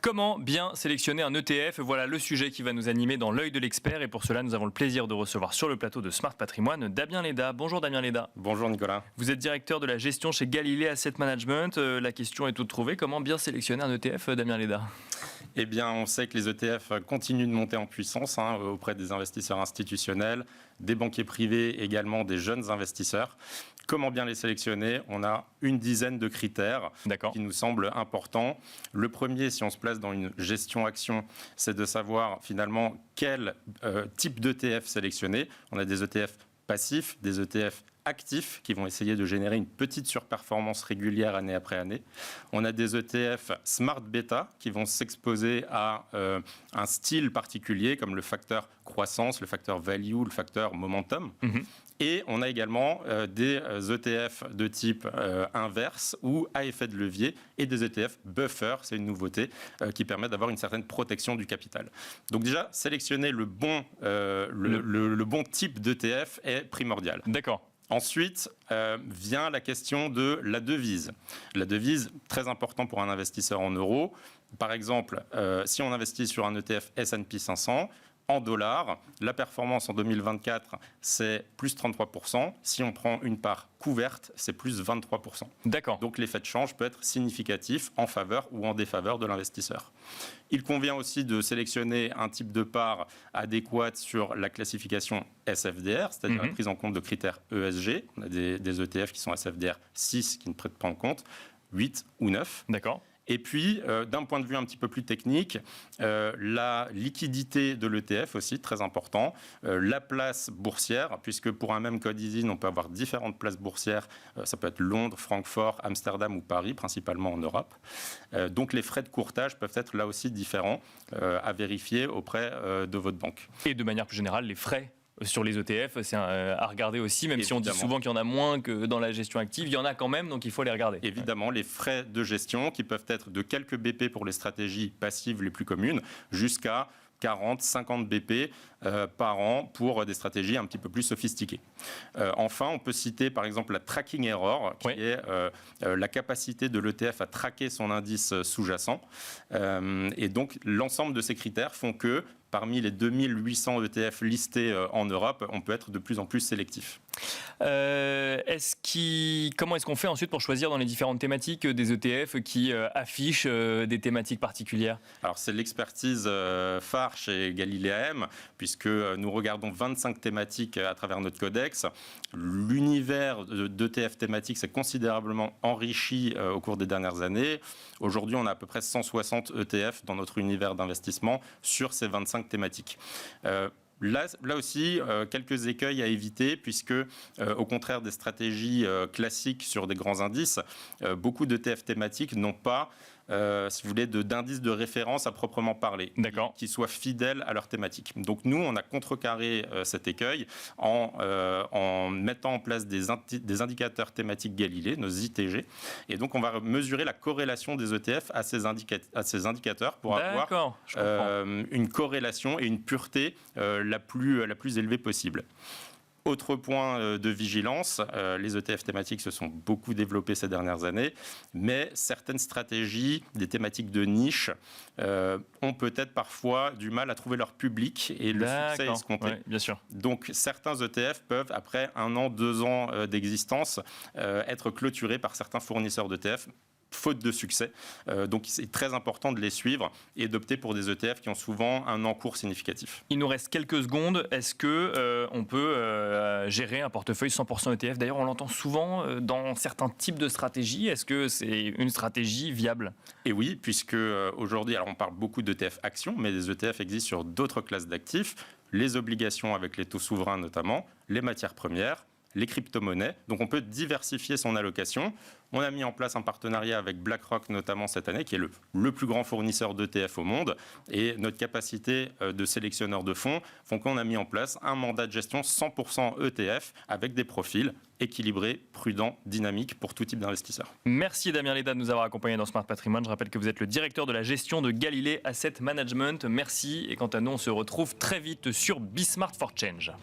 Comment bien sélectionner un ETF? Voilà le sujet qui va nous animer dans l'œil de l'expert. Et pour cela, nous avons le plaisir de recevoir sur le plateau de Smart Patrimoine Damien Léda. Bonjour Damien Léda. Bonjour Nicolas. Vous êtes directeur de la gestion chez Galilée Asset Management. La question est toute trouvée. Comment bien sélectionner un ETF, Damien Léda? Eh bien, on sait que les ETF continuent de monter en puissance auprès des investisseurs institutionnels, des banquiers privés, également des jeunes investisseurs. Comment bien les sélectionner? On a une dizaine de critères qui nous semblent importants. Le premier, si on se place dans une gestion action, c'est de savoir finalement quel type d'ETF sélectionner. On a des ETF passifs, des ETF actifs qui vont essayer de générer une petite surperformance régulière année après année. On a des ETF Smart Beta qui vont s'exposer à un style particulier comme le facteur croissance, le facteur value, le facteur momentum. Et on a également des ETF de type inverse ou à effet de levier et des ETF buffer, c'est une nouveauté qui permet d'avoir une certaine protection du capital. Donc déjà, sélectionner le bon type d'ETF est primordial. D'accord. Ensuite, vient la question de la devise. La devise, très important pour un investisseur en euros. Par exemple, si on investit sur un ETF S&P 500, en dollars, la performance en 2024, c'est plus 33%. Si on prend une part couverte, c'est plus 23%. D'accord. Donc l'effet de change peut être significatif en faveur ou en défaveur de l'investisseur. Il convient aussi de sélectionner un type de part adéquate sur la classification SFDR, c'est-à-dire la prise en compte de critères ESG. On a des ETF qui sont SFDR 6 qui ne prêtent pas en compte, 8 ou 9. D'accord. Et puis, d'un point de vue un petit peu plus technique, la liquidité de l'ETF aussi, très important. La place boursière, puisque pour un même code ISIN, on peut avoir différentes places boursières. Ça peut être Londres, Francfort, Amsterdam ou Paris, principalement en Europe. Donc, les frais de courtage peuvent être là aussi différents à vérifier auprès de votre banque. Et de manière plus générale, les frais sur les ETF, c'est à regarder aussi, même Évidemment. si on dit souvent qu'il y en a moins que dans la gestion active, il y en a quand même, donc il faut les regarder. Évidemment, les frais de gestion qui peuvent être de quelques BP pour les stratégies passives les plus communes, jusqu'à 40, 50 BP par an pour des stratégies un petit peu plus sophistiquées. Enfin, on peut citer par exemple la tracking error, qui est la capacité de l'ETF à traquer son indice sous-jacent. Et donc, l'ensemble de ces critères font que parmi les 2800 ETF listés en Europe, on peut être de plus en plus sélectif. Comment est-ce qu'on fait ensuite pour choisir dans les différentes thématiques des ETF qui affichent des thématiques particulières? Alors, c'est l'expertise phare chez Galilée AM, puisque nous regardons 25 thématiques à travers notre codex. L'univers d'ETF thématiques s'est considérablement enrichi au cours des dernières années. Aujourd'hui, on a à peu près 160 ETF dans notre univers d'investissement sur ces 25 thématiques. Là aussi, quelques écueils à éviter, puisque, au contraire des stratégies classiques sur des grands indices, beaucoup d'ETF thématiques n'ont pas, si vous voulez, d'indices de référence à proprement parler, qui soient fidèles à leur thématique. Donc nous, on a contrecarré cet écueil en mettant en place des indicateurs thématiques Galilée, nos ITG, et donc on va mesurer la corrélation des ETF à ces indicateurs pour avoir une corrélation et une pureté la plus élevée possible. Autre point de vigilance, les ETF thématiques se sont beaucoup développés ces dernières années, mais certaines stratégies, des thématiques de niche, ont peut-être parfois du mal à trouver leur public et le succès escompté. Oui, bien sûr. Donc certains ETF peuvent, après 1 an, 2 ans d'existence, être clôturés par certains fournisseurs d'ETF, faute de succès. Donc c'est très important de les suivre et d'opter pour des ETF qui ont souvent un encours significatif. Il nous reste quelques secondes. Est-ce qu'on peut gérer un portefeuille 100% ETF? D'ailleurs, on l'entend souvent dans certains types de stratégies. Est-ce que c'est une stratégie viable? Et oui, puisque aujourd'hui, alors on parle beaucoup d'ETF actions, mais des ETF existent sur d'autres classes d'actifs, les obligations avec les taux souverains notamment, les matières premières, les crypto-monnaies. Donc on peut diversifier son allocation. On a mis en place un partenariat avec BlackRock notamment cette année, qui est le plus grand fournisseur d'ETF au monde. Et notre capacité de sélectionneur de fonds font qu'on a mis en place un mandat de gestion 100% ETF avec des profils équilibrés, prudents, dynamiques pour tout type d'investisseurs. Merci Damien Léda de nous avoir accompagnés dans Smart Patrimoine. Je rappelle que vous êtes le directeur de la gestion de Galilée Asset Management. Merci et quant à nous, on se retrouve très vite sur Be Smart for Change.